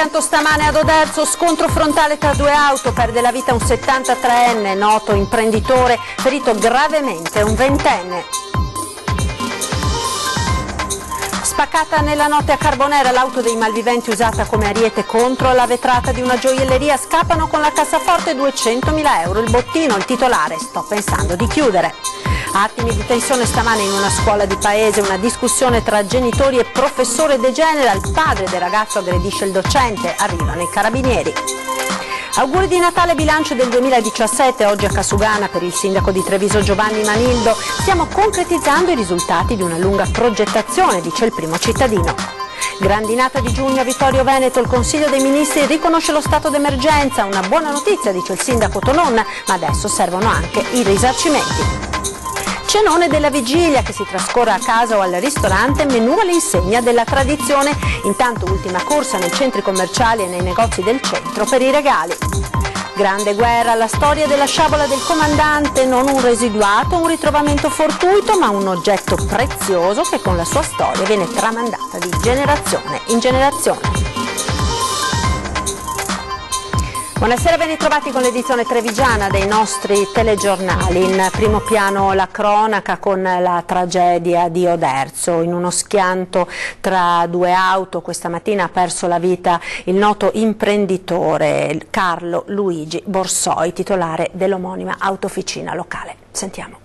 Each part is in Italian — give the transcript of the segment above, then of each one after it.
schianto stamane ad Oderzo, scontro frontale tra due auto, perde la vita un 73enne, noto imprenditore, ferito gravemente un 20enne. Spaccata nella notte a Carbonera l'auto dei malviventi usata come ariete contro la vetrata di una gioielleria, scappano con la cassaforte 200.000 euro, il bottino, il titolare: sto pensando di chiudere. Attimi di tensione stamane in una scuola di paese, una discussione tra genitori e professore degenera, il padre del ragazzo aggredisce il docente, arrivano i carabinieri. Auguri di Natale, bilancio del 2017, oggi a Casugana per il sindaco di Treviso Giovanni Manildo. Stiamo concretizzando i risultati di una lunga progettazione, dice il primo cittadino. Grandinata di giugno a Vittorio Veneto, il Consiglio dei Ministri riconosce lo stato d'emergenza, una buona notizia, dice il sindaco Tonon, ma adesso servono anche i risarcimenti. Cenone della vigilia che si trascorre a casa o al ristorante, menù all'insegna della tradizione, intanto ultima corsa nei centri commerciali e nei negozi del centro per i regali. Grande guerra, la storia della sciabola del comandante, non un residuato, un ritrovamento fortuito, ma un oggetto prezioso che con la sua storia viene tramandata di generazione in generazione. Buonasera, ben ritrovati con l'edizione trevigiana dei nostri telegiornali. In primo piano la cronaca con la tragedia di Oderzo. In uno schianto tra due auto questa mattina ha perso la vita il noto imprenditore Carlo Luigi Borsoi, titolare dell'omonima autofficina locale. Sentiamo.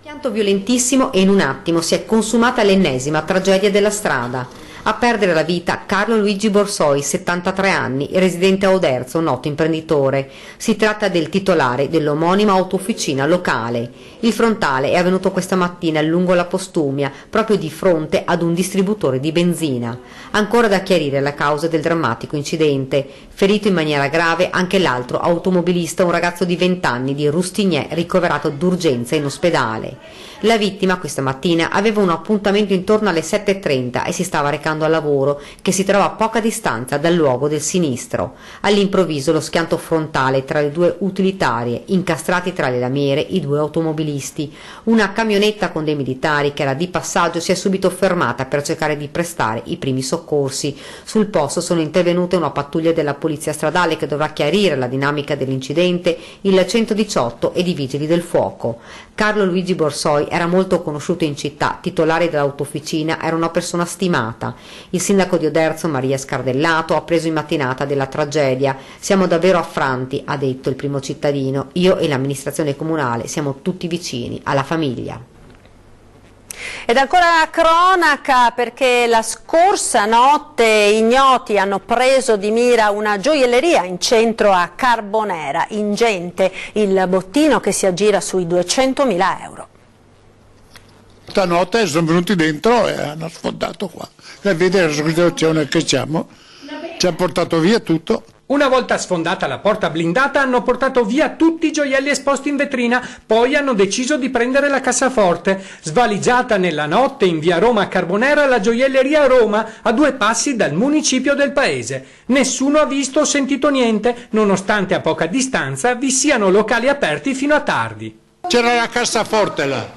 Schianto violentissimo e in un attimo si è consumata l'ennesima tragedia della strada. A perdere la vita Carlo Luigi Borsoi, 73 anni, residente a Oderzo, noto imprenditore. Si tratta del titolare dell'omonima autofficina locale. Il frontale è avvenuto questa mattina lungo la Postumia, proprio di fronte ad un distributore di benzina. Ancora da chiarire la causa del drammatico incidente. Ferito in maniera grave anche l'altro automobilista, un ragazzo di 20 anni di Rustignè, ricoverato d'urgenza in ospedale. La vittima questa mattina aveva un appuntamento intorno alle 7:30 e si stava recando al lavoro, che si trova a poca distanza dal luogo del sinistro. All'improvviso lo schianto frontale tra le due utilitarie, incastrati tra le lamiere i due automobilisti. Una camionetta con dei militari che era di passaggio si è subito fermata per cercare di prestare i primi soccorsi. Sul posto sono intervenute una pattuglia della polizia stradale che dovrà chiarire la dinamica dell'incidente, il 118 ed i vigili del fuoco. Carlo Luigi Borsoi era molto conosciuto in città, titolare dell'autofficina, era una persona stimata. Il sindaco di Oderzo, Maria Scardellato, ha preso in mattinata della tragedia. Siamo davvero affranti, ha detto il primo cittadino. Io e l'amministrazione comunale siamo tutti vicini alla famiglia. Ed ancora la cronaca, perché la scorsa notte ignoti hanno preso di mira una gioielleria in centro a Carbonera. Ingente il bottino che si aggira sui 200.000 euro. Stanotte sono venuti dentro e hanno sfondato qua. E vedi la situazione che siamo, ci ha portato via tutto. Una volta sfondata la porta blindata hanno portato via tutti i gioielli esposti in vetrina, poi hanno deciso di prendere la cassaforte. Svaligiata nella notte in via Roma a Carbonera la gioielleria Roma, a 2 passi dal municipio del paese. Nessuno ha visto o sentito niente, nonostante a poca distanza vi siano locali aperti fino a tardi. C'era la cassaforte là.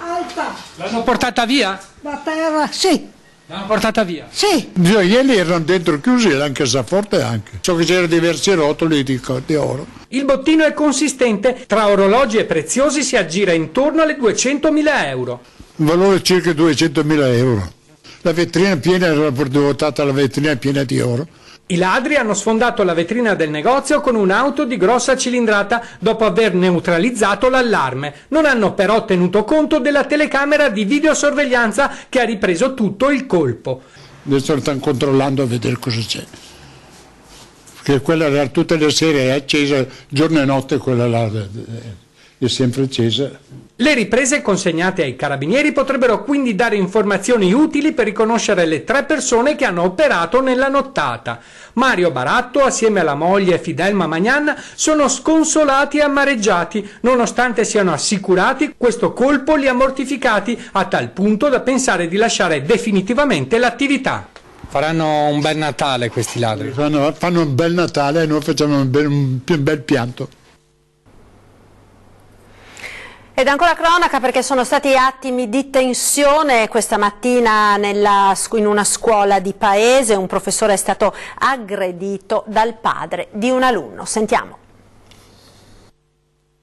Alta. L'hanno portata via? La terra, sì. L'hanno portata via? Sì. I gioielli erano dentro chiusi, la cassaforte anche. So che c'erano diversi rotoli di oro. Il bottino è consistente, tra orologi e preziosi si aggira intorno alle 200.000 euro. Un valore circa 200.000 euro. La vetrina piena era portata, la vetrina piena di oro. I ladri hanno sfondato la vetrina del negozio con un'auto di grossa cilindrata dopo aver neutralizzato l'allarme. Non hanno però tenuto conto della telecamera di videosorveglianza che ha ripreso tutto il colpo. Adesso stanno controllando a vedere cosa c'è. Perché quella era tutte le sere, è accesa, giorno e notte, quella là è sempre accesa. Le riprese consegnate ai carabinieri potrebbero quindi dare informazioni utili per riconoscere le 3 persone che hanno operato nella nottata. Mario Baratto, assieme alla moglie Fidelma Magnan, sono sconsolati e amareggiati, nonostante siano assicurati questo colpo li ha mortificati a tal punto da pensare di lasciare definitivamente l'attività. Faranno un bel Natale questi ladri. Fanno un bel Natale e noi facciamo un bel pianto. Ed ancora cronaca perché sono stati attimi di tensione questa mattina in una scuola di paese. Un professore è stato aggredito dal padre di un alunno. Sentiamo.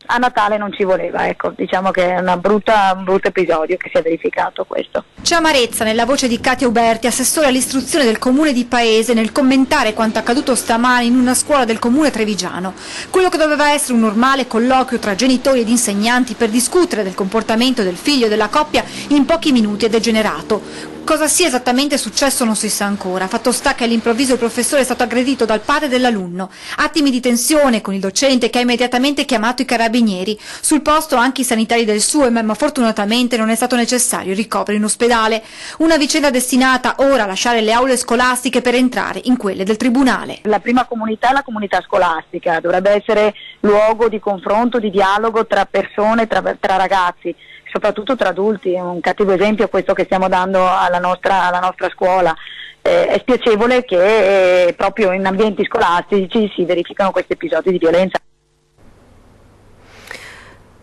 A Natale non ci voleva, ecco, diciamo che è un brutto episodio che si è verificato questo. C'è amarezza nella voce di Katia Uberti, assessore all'istruzione del comune di Paese, nel commentare quanto accaduto stamani in una scuola del comune trevigiano. Quello che doveva essere un normale colloquio tra genitori ed insegnanti per discutere del comportamento del figlio e della coppia in pochi minuti è degenerato. Cosa sia esattamente successo non si sa ancora. Fatto sta che all'improvviso il professore è stato aggredito dal padre dell'alunno. Attimi di tensione con il docente che ha immediatamente chiamato i carabinieri. Sul posto anche i sanitari del SUEM, ma fortunatamente non è stato necessario ricovero in ospedale. Una vicenda destinata ora a lasciare le aule scolastiche per entrare in quelle del tribunale. La prima comunità è la comunità scolastica, dovrebbe essere luogo di confronto, di dialogo tra persone, tra ragazzi, soprattutto tra adulti. È un cattivo esempio questo che stiamo dando alla nostra scuola. È spiacevole che proprio in ambienti scolastici si verificano questi episodi di violenza.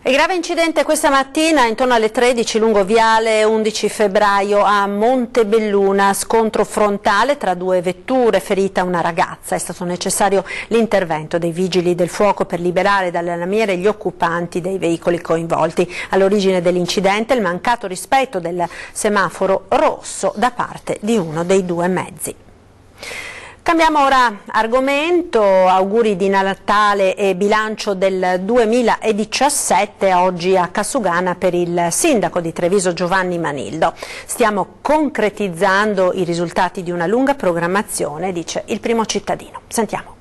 E grave incidente questa mattina intorno alle 13 lungo viale 11 febbraio a Montebelluna, scontro frontale tra due vetture, ferita una ragazza. È stato necessario l'intervento dei vigili del fuoco per liberare dalle lamiere gli occupanti dei veicoli coinvolti. All'origine dell'incidente il mancato rispetto del semaforo rosso da parte di uno dei due mezzi. Cambiamo ora argomento, auguri di Natale e bilancio del 2017 oggi a Cassugana per il sindaco di Treviso Giovanni Manildo. Stiamo concretizzando i risultati di una lunga programmazione, dice il primo cittadino. Sentiamo.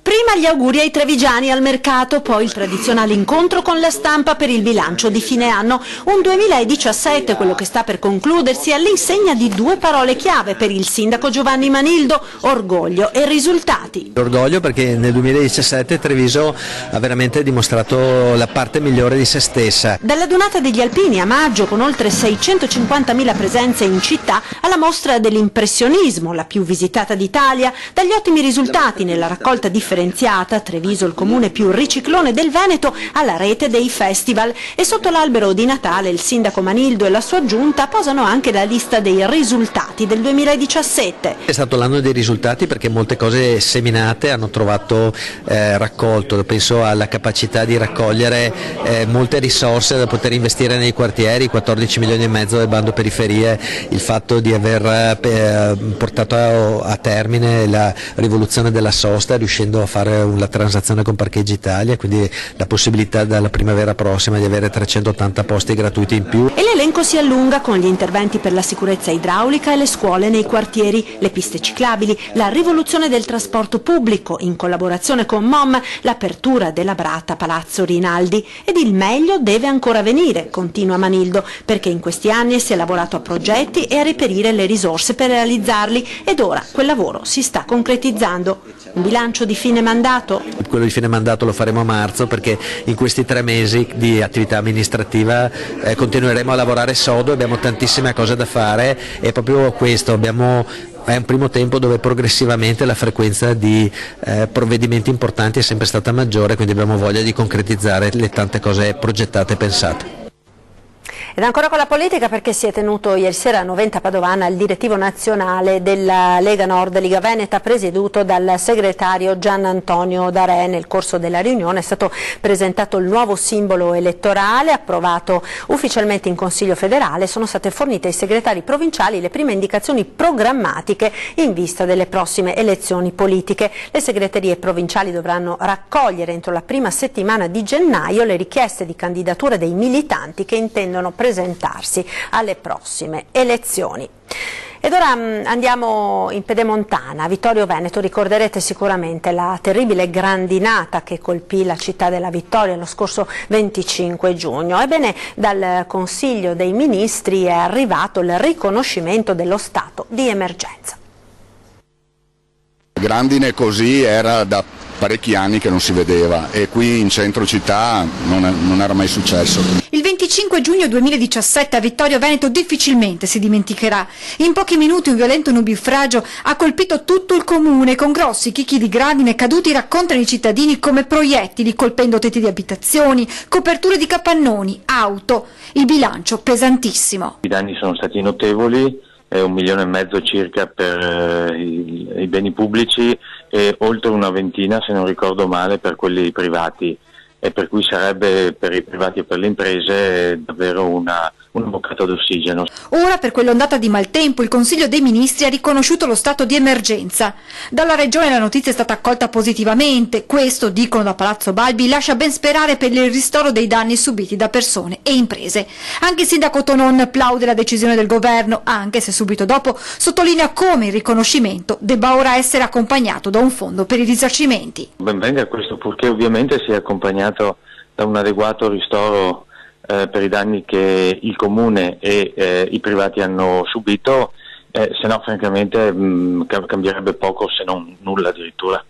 Prima gli auguri ai trevigiani al mercato, poi il tradizionale incontro con la stampa per il bilancio di fine anno. Un 2017, quello che sta per concludersi, all'insegna di due parole chiave per il sindaco Giovanni Manildo: orgoglio e risultati. Orgoglio perché nel 2017 Treviso ha veramente dimostrato la parte migliore di se stessa. Dalla Donata degli Alpini a maggio, con oltre 650.000 presenze in città, alla mostra dell'impressionismo, la più visitata d'Italia, dagli ottimi risultati nella raccolta differenziata, Treviso il comune più riciclone del Veneto, alla rete dei festival. E sotto l'albero di Natale il sindaco Manildo e la sua giunta posano anche la lista dei risultati del 2017. È stato l'anno dei risultati perché molte cose seminate hanno trovato raccolto. Penso alla capacità di raccogliere molte risorse da poter investire nei quartieri, 14 milioni e mezzo del bando periferie, il fatto di aver portato a termine la rivoluzione della sosta riuscendo a fare la transazione con Parcheggi Italia, quindi la possibilità dalla primavera prossima di avere 380 posti gratuiti in più. E l'elenco si allunga con gli interventi per la sicurezza idraulica e le scuole nei quartieri, le piste ciclabili, la rivoluzione del trasporto pubblico in collaborazione con MOM, l'apertura della Brata Palazzo Rinaldi. Ed il meglio deve ancora venire, continua Manildo, perché in questi anni si è lavorato a progetti e a reperire le risorse per realizzarli ed ora quel lavoro si sta concretizzando. Un bilancio di fine mandato? Quello di fine mandato lo faremo a marzo perché in questi 3 mesi di attività amministrativa continueremo a lavorare sodo, abbiamo tantissime cose da fare e proprio questo è un primo tempo dove progressivamente la frequenza di provvedimenti importanti è sempre stata maggiore, quindi abbiamo voglia di concretizzare le tante cose progettate e pensate. Ed ancora con la politica perché si è tenuto ieri sera a Noventa Padovana il direttivo nazionale della Lega Nord Liga Veneta presieduto dal segretario Gian Antonio D'Arè. Nel corso della riunione è stato presentato il nuovo simbolo elettorale, approvato ufficialmente in Consiglio federale. Sono state fornite ai segretari provinciali le prime indicazioni programmatiche in vista delle prossime elezioni politiche. Le segreterie provinciali dovranno raccogliere entro la prima settimana di gennaio le richieste di candidatura dei militanti che intendono presentarsi alle prossime elezioni. Ed ora andiamo in Pedemontana, Vittorio Veneto. Ricorderete sicuramente la terribile grandinata che colpì la città della Vittoria lo scorso 25 giugno. Ebbene, dal Consiglio dei Ministri è arrivato il riconoscimento dello stato di emergenza. Grandine così era da parecchi anni che non si vedeva e qui in centro città non era mai successo. Il 25 25 giugno 2017 a Vittorio Veneto difficilmente si dimenticherà. In pochi minuti un violento nubifragio ha colpito tutto il comune, con grossi chicchi di grandine caduti raccontano i cittadini come proiettili, colpendo tetti di abitazioni, coperture di capannoni, auto. Il bilancio pesantissimo. I danni sono stati notevoli, 1,5 milioni circa per i beni pubblici e oltre una ventina, se non ricordo male, per quelli privati, e per cui sarebbe per i privati e per le imprese davvero una boccata d'ossigeno. Ora, per quell'ondata di maltempo, il Consiglio dei Ministri ha riconosciuto lo stato di emergenza. Dalla Regione la notizia è stata accolta positivamente. Questo, dicono da Palazzo Balbi, lascia ben sperare per il ristoro dei danni subiti da persone e imprese. Anche il sindaco Tonon plaude la decisione del governo, anche se subito dopo sottolinea come il riconoscimento debba ora essere accompagnato da un fondo per i risarcimenti. Ben venga questo, purché ovviamente sia accompagnato da un adeguato ristoro per i danni che il comune e i privati hanno subito, se no francamente cambierebbe poco, se non nulla addirittura.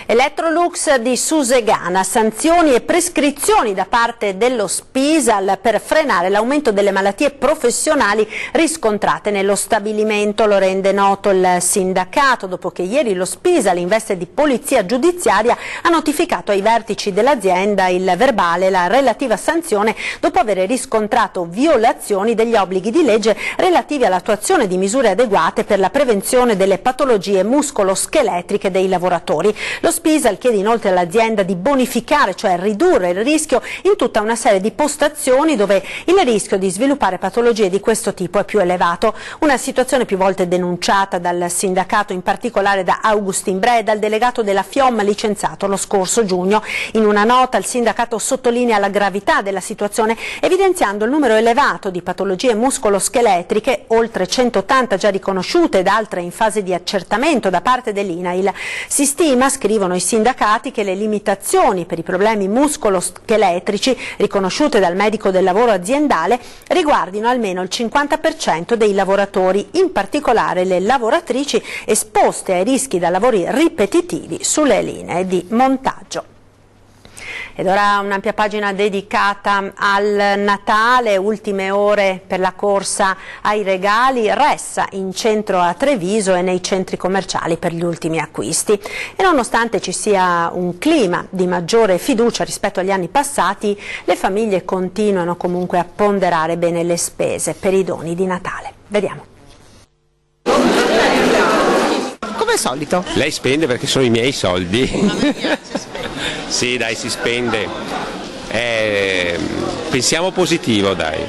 Electrolux di Susegana, sanzioni e prescrizioni da parte dello Spisal per frenare l'aumento delle malattie professionali riscontrate nello stabilimento. Lo rende noto il sindacato dopo che ieri lo Spisal, in veste di polizia giudiziaria, ha notificato ai vertici dell'azienda il verbale e la relativa sanzione dopo aver riscontrato violazioni degli obblighi di legge relativi all'attuazione di misure adeguate per la prevenzione delle patologie muscoloscheletriche dei lavoratori. Lo Spisal chiede inoltre all'azienda di bonificare, cioè ridurre il rischio in tutta una serie di postazioni dove il rischio di sviluppare patologie di questo tipo è più elevato. Una situazione più volte denunciata dal sindacato, in particolare da Augustin Breda, il delegato della FIOM licenziato lo scorso giugno. In una nota il sindacato sottolinea la gravità della situazione, evidenziando il numero elevato di patologie muscoloscheletriche, oltre 180 già riconosciute ed altre in fase di accertamento da parte dell'INAIL. Si stima, scrivono i sindacati, che le limitazioni per i problemi muscoloscheletrici riconosciute dal medico del lavoro aziendale riguardino almeno il 50% dei lavoratori, in particolare le lavoratrici esposte ai rischi da lavori ripetitivi sulle linee di montaggio. Ed ora un'ampia pagina dedicata al Natale, ultime ore per la corsa ai regali, Ressa in centro a Treviso e nei centri commerciali per gli ultimi acquisti. E nonostante ci sia un clima di maggiore fiducia rispetto agli anni passati, le famiglie continuano comunque a ponderare bene le spese per i doni di Natale. Vediamo. Come al solito. Lei spende perché sono i miei soldi. Sì, dai, si spende. Pensiamo positivo, dai.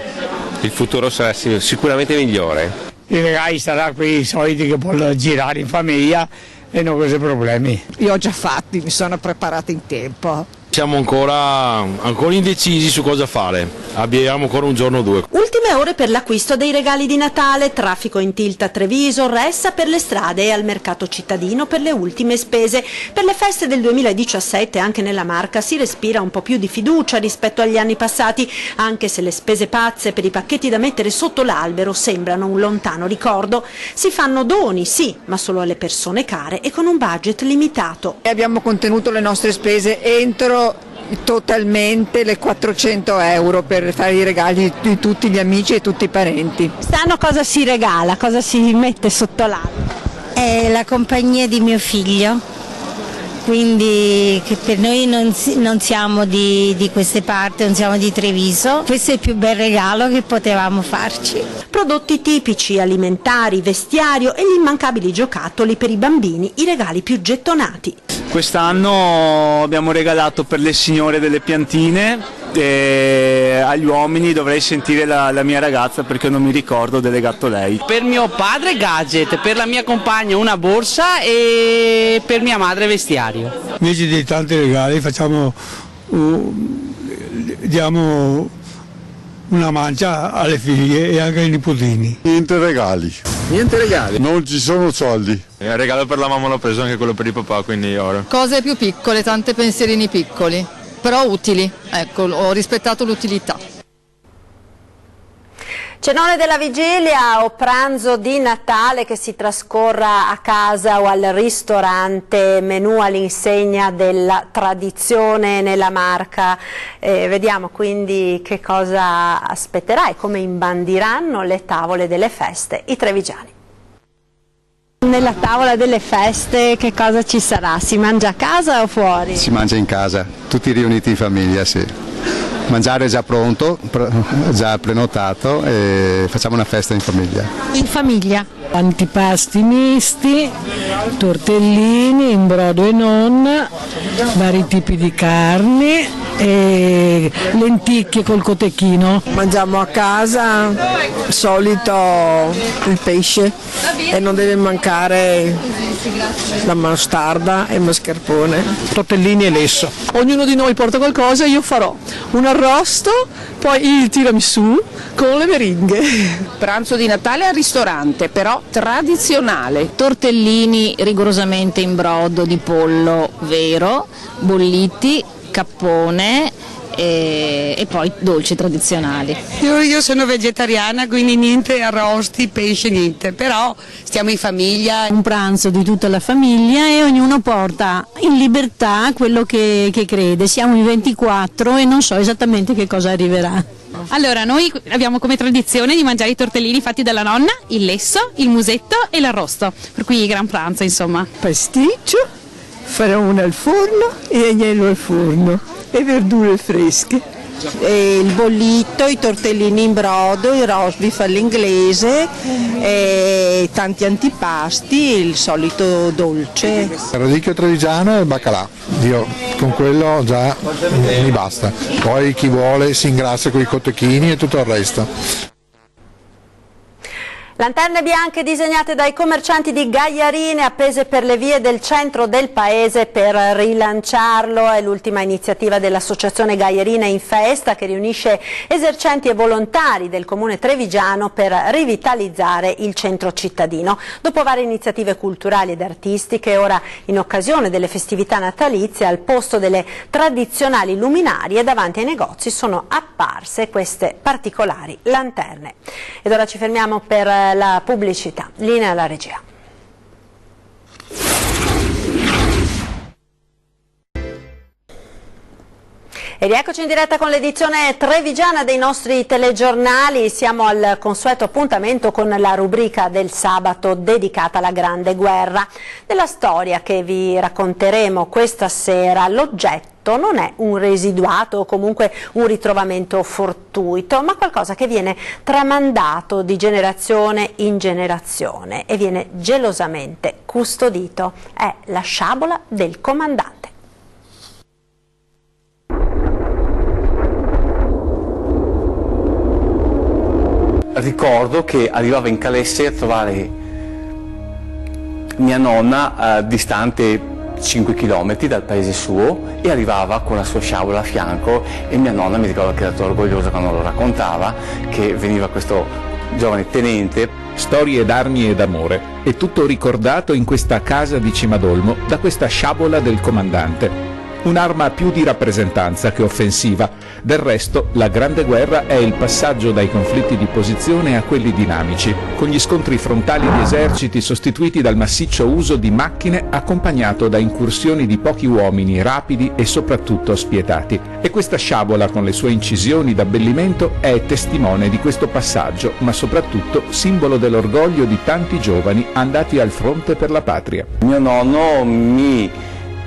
Il futuro sarà sicuramente migliore. I regali sarà quei soldi che può girare in famiglia e non questi problemi. Io ho già fatti, mi sono preparata in tempo. Siamo ancora indecisi su cosa fare, abbiamo ancora un giorno o due. Ultime ore per l'acquisto dei regali di Natale, traffico in tilt a Treviso, Ressa per le strade e al mercato cittadino per le ultime spese. Per le feste del 2017 anche nella Marca si respira un po' più di fiducia rispetto agli anni passati, anche se le spese pazze per i pacchetti da mettere sotto l'albero sembrano un lontano ricordo. Si fanno doni, sì, ma solo alle persone care e con un budget limitato. Abbiamo contenuto le nostre spese entro totalmente le 400 euro per fare i regali di tutti gli amici e tutti i parenti. Quest'anno cosa si regala, cosa si mette sotto l'albero? È la compagnia di mio figlio, quindi che per noi non siamo di queste parti, non siamo di Treviso. Questo è il più bel regalo che potevamo farci. Prodotti tipici, alimentari, vestiario e gli immancabili giocattoli per i bambini, i regali più gettonati. Quest'anno abbiamo regalato per le signore delle piantine e agli uomini dovrei sentire la mia ragazza perché non mi ricordo, delegato lei. Per mio padre gadget, per la mia compagna una borsa e per mia madre vestiario. Invece di tanti regali diamo una mancia alle figlie e anche ai nipotini. Niente regali. Niente regali? Non ci sono soldi. Il regalo per la mamma l'ho preso, anche quello per il papà, quindi ora. Cose più piccole, tante pensierini piccoli, però utili, ecco, ho rispettato l'utilità. Cenone della vigilia o pranzo di Natale che si trascorra a casa o al ristorante, menù all'insegna della tradizione nella Marca. Vediamo quindi che cosa aspetterà e come imbandiranno le tavole delle feste i trevigiani. Nella tavola delle feste che cosa ci sarà? Si mangia a casa o fuori? Si mangia in casa, tutti riuniti in famiglia, sì. Mangiare è già pronto, già prenotato e facciamo una festa in famiglia. In famiglia? Antipasti misti, tortellini in brodo e non, vari tipi di carni e lenticchie col cotechino. Mangiamo a casa, solito il pesce e non deve mancare la mostarda e il mascarpone. Tortellini e lesso. Ognuno di noi porta qualcosa e io farò un arrosto, poi il tiramisù con le meringhe. Pranzo di Natale al ristorante, però tradizionale. Tortellini rigorosamente in brodo di pollo vero, bolliti, cappone e poi dolci tradizionali. Io sono vegetariana, quindi niente arrosti, pesce, niente, però stiamo in famiglia. Un pranzo di tutta la famiglia e ognuno porta in libertà quello che crede. Siamo in 24 e non so esattamente che cosa arriverà. Allora, noi abbiamo come tradizione di mangiare i tortellini fatti dalla nonna, il lesso, il musetto e l'arrosto, per cui gran pranzo insomma. Pasticcio, farò uno al forno e agnello al forno e verdure fresche. E il bollito, i tortellini in brodo, il roast beef all'inglese, e tanti antipasti, il solito dolce. Il radicchio trevigiano e il baccalà, io con quello già mi basta, poi chi vuole si ingrazia con i cotechini e tutto il resto. Lanterne bianche disegnate dai commercianti di Gagliarine appese per le vie del centro del paese per rilanciarlo. È l'ultima iniziativa dell'associazione Gagliarine in Festa che riunisce esercenti e volontari del comune trevigiano per rivitalizzare il centro cittadino. Dopo varie iniziative culturali ed artistiche, ora in occasione delle festività natalizie al posto delle tradizionali luminarie davanti ai negozi sono apparse queste particolari lanterne. Ed ora ci fermiamo per la pubblicità. Linea alla regia. E rieccoci in diretta con l'edizione trevigiana dei nostri telegiornali. Siamo al consueto appuntamento con la rubrica del sabato dedicata alla Grande Guerra. Della storia che vi racconteremo questa sera, l'oggetto non è un residuato o comunque un ritrovamento fortuito, ma qualcosa che viene tramandato di generazione in generazione e viene gelosamente custodito. È la sciabola del comandante. Ricordo che arrivava in Calesse a trovare mia nonna distante 5 km dal paese suo e arrivava con la sua sciabola a fianco e mia nonna mi ricordo che era tutta orgogliosa quando lo raccontava che veniva questo giovane tenente. Storie d'armi e d'amore, è tutto ricordato in questa casa di Cimadolmo da questa sciabola del comandante. Un'arma più di rappresentanza che offensiva. Del resto, la Grande Guerra è il passaggio dai conflitti di posizione a quelli dinamici, con gli scontri frontali di eserciti sostituiti dal massiccio uso di macchine accompagnato da incursioni di pochi uomini rapidi e soprattutto spietati. E questa sciabola con le sue incisioni d'abbellimento è testimone di questo passaggio, ma soprattutto simbolo dell'orgoglio di tanti giovani andati al fronte per la patria. Mio nonno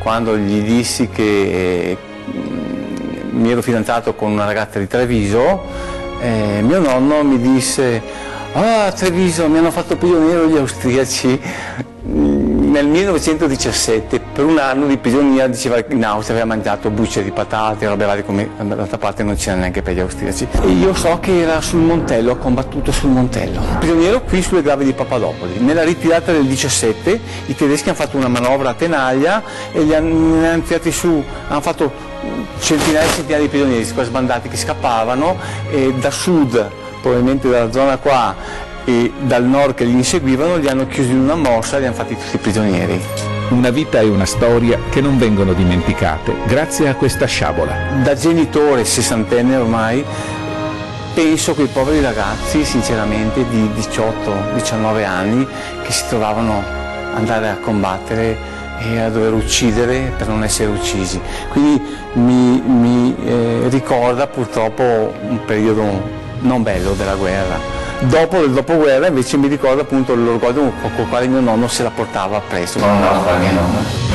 quando gli dissi che mi ero fidanzato con una ragazza di Treviso, mio nonno mi disse: "Ah, a Treviso mi hanno fatto prigioniero gli austriaci nel 1917, per un anno di prigionia, diceva che in Austria aveva mangiato bucce di patate, robe varie, come d'altra parte non c'era neanche per gli austriaci. E io so che era sul Montello, ha combattuto sul Montello. Prigioniero qui sulle Grave di Papadopoli. Nella ritirata del 17 i tedeschi hanno fatto una manovra a tenaglia e li hanno tirati su, hanno fatto centinaia e centinaia di prigionieri, sbandati che scappavano, e da sud, probabilmente dalla zona qua, e dal nord che li inseguivano, li hanno chiusi in una mossa e li hanno fatti tutti prigionieri. Una vita e una storia che non vengono dimenticate grazie a questa sciabola. Da genitore sessantenne ormai penso a quei poveri ragazzi, sinceramente, di 18-19 anni che si trovavano ad andare a combattere e a dover uccidere per non essere uccisi. Quindi mi ricorda purtroppo un periodo non bello della guerra. Dopo del dopoguerra invece mi ricorda appunto l'orgoglio con il quale mio nonno se la portava appresso, con la mia nonna.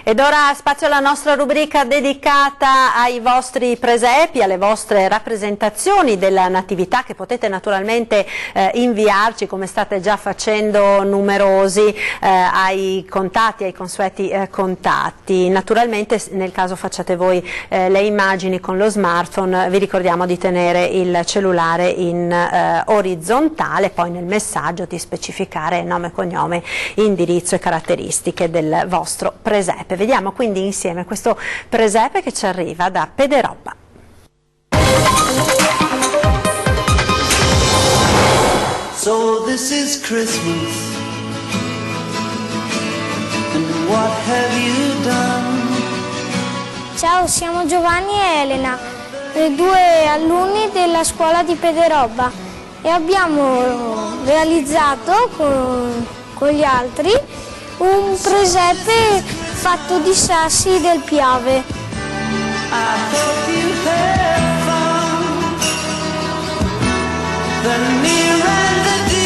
Ed ora spazio alla nostra rubrica dedicata ai vostri presepi, alle vostre rappresentazioni della Natività, che potete naturalmente inviarci, come state già facendo numerosi, ai contatti, ai consueti contatti. Naturalmente, nel caso facciate voi le immagini con lo smartphone, vi ricordiamo di tenere il cellulare in orizzontale, poi nel messaggio di specificare nome, cognome, indirizzo e caratteristiche del vostro presepe. Vediamo quindi insieme questo presepe che ci arriva da Pederobba. So this is Christmas, and what have you done? Ciao, siamo Giovanni e Elena, due alunni della scuola di Pederobba, e abbiamo realizzato con gli altri un presepe fatto di sassi del Piave.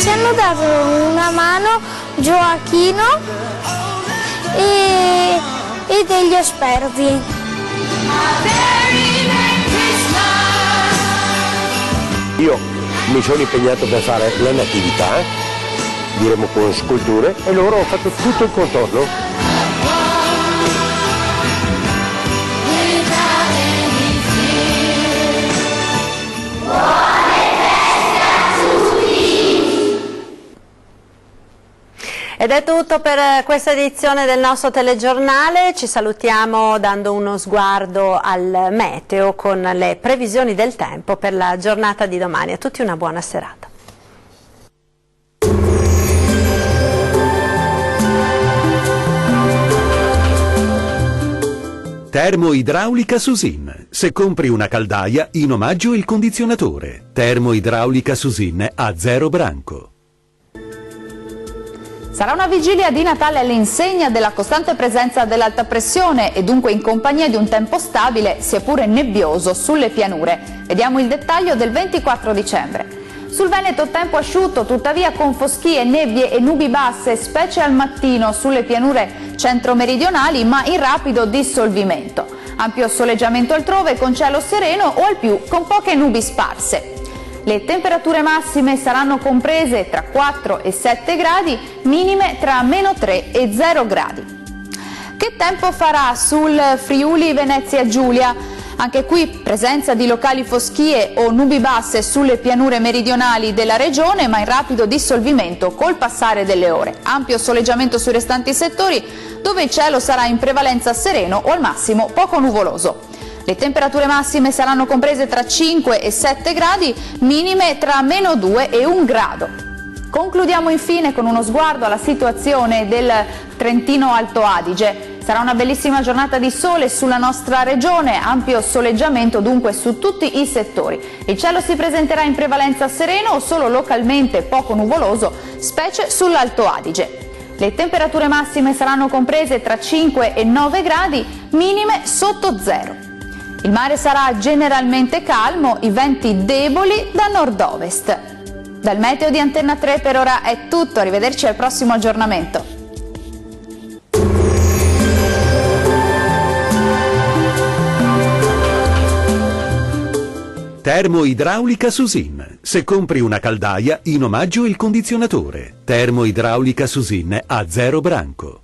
Ci hanno dato una mano Gioacchino e degli esperti. Io mi sono impegnato per fare la natività, diremo con sculture, e loro hanno fatto tutto il contorno. Ed è tutto per questa edizione del nostro telegiornale. Ci salutiamo dando uno sguardo al meteo con le previsioni del tempo per la giornata di domani. A tutti una buona serata. Termoidraulica Susin. Se compri una caldaia, in omaggio il condizionatore. Termoidraulica Susin a 0 branco. Sarà una vigilia di Natale all'insegna della costante presenza dell'alta pressione e dunque in compagnia di un tempo stabile, sia pure nebbioso, sulle pianure. Vediamo il dettaglio del 24 dicembre. Sul Veneto tempo asciutto, tuttavia con foschie, nebbie e nubi basse, specie al mattino sulle pianure centro-meridionali, ma in rapido dissolvimento. Ampio soleggiamento altrove con cielo sereno o al più con poche nubi sparse. Le temperature massime saranno comprese tra 4 e 7 gradi, minime tra -3 e 0 gradi. Che tempo farà sul Friuli Venezia Giulia? Anche qui presenza di locali foschie o nubi basse sulle pianure meridionali della regione, ma in rapido dissolvimento col passare delle ore. Ampio soleggiamento sui restanti settori, dove il cielo sarà in prevalenza sereno o al massimo poco nuvoloso. Le temperature massime saranno comprese tra 5 e 7 gradi, minime tra -2 e 1 grado. Concludiamo infine con uno sguardo alla situazione del Trentino Alto Adige. Sarà una bellissima giornata di sole sulla nostra regione, ampio soleggiamento dunque su tutti i settori. Il cielo si presenterà in prevalenza sereno o solo localmente poco nuvoloso, specie sull'Alto Adige. Le temperature massime saranno comprese tra 5 e 9 gradi, minime sotto 0. Il mare sarà generalmente calmo, i venti deboli da nord-ovest. Dal meteo di Antenna 3 per ora è tutto, arrivederci al prossimo aggiornamento. Termoidraulica Susin. Se compri una caldaia, in omaggio il condizionatore. Termoidraulica Susin a 0 branco.